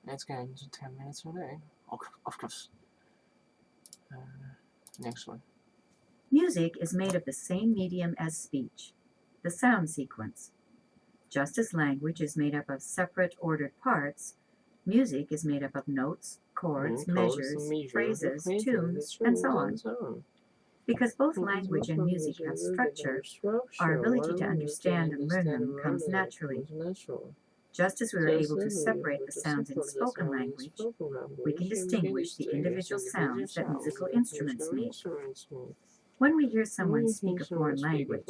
Let's get into 10 minutes a day. Of course. Next one. Music is made of the same medium as speech, the sound sequence. Just as language is made up of separate ordered parts, music is made up of notes, chords, measures, phrases, tunes, and so on. Because both language and music have structure, our ability to understand and learn them comes naturally. Just as we are able to separate the sounds in spoken language, we can distinguish the individual sounds that musical instruments make. When we hear someone speak a foreign language,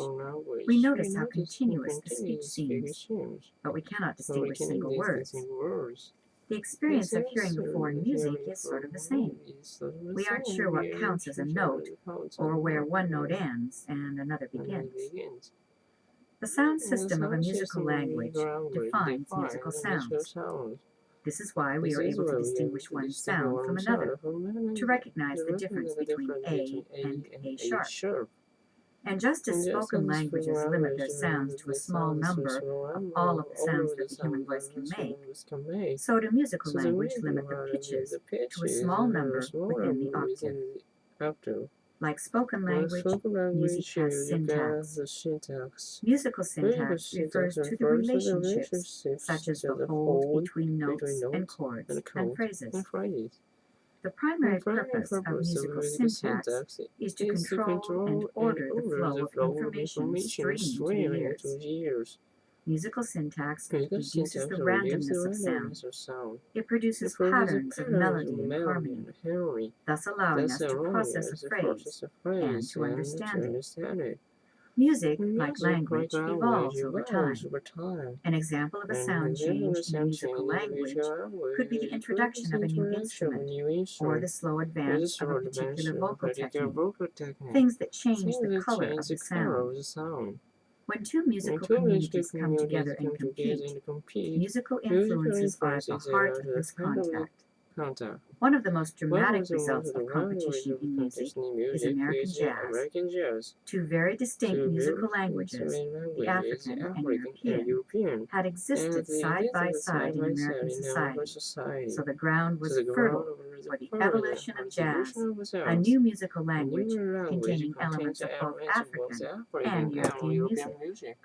we notice how continuous the speech seems, but we cannot distinguish single words. The experience of hearing a foreign music is sort of the same. We aren't sure what counts as a note, or where one note ends and another begins. The sound system of a musical language defines musical sounds. This is why we are able to distinguish one sound from another, to recognize the difference between A and A sharp. And just as spoken languages limit their sounds to a small number of all of the sounds that the human voice can make, so do musical language limit the pitches to a small number within the octave. Like spoken language, music has syntax. Musical syntax refers to the relationships, such as the hold between notes and chords and phrases. The primary purpose of musical syntax is to control and order the flow of information streamed to the ears. Musical syntax reduces the randomness of sound. It produces patterns of melody and harmony, thus allowing us to process a phrase and to understand it. Music, like language, evolves over time. An example of a sound change in a musical language could be the introduction of a new instrument, or the slow advance of a particular vocal technique, things that change the color of the sound. When two musical communities come together and compete, musical influences are at the heart of this contact. One of the most dramatic results of competition in music is American jazz. Two very distinct musical languages, the African and European, had existed side by side in American society, so the ground was fertile for the evolution of jazz, a new musical language containing elements of both African and European music.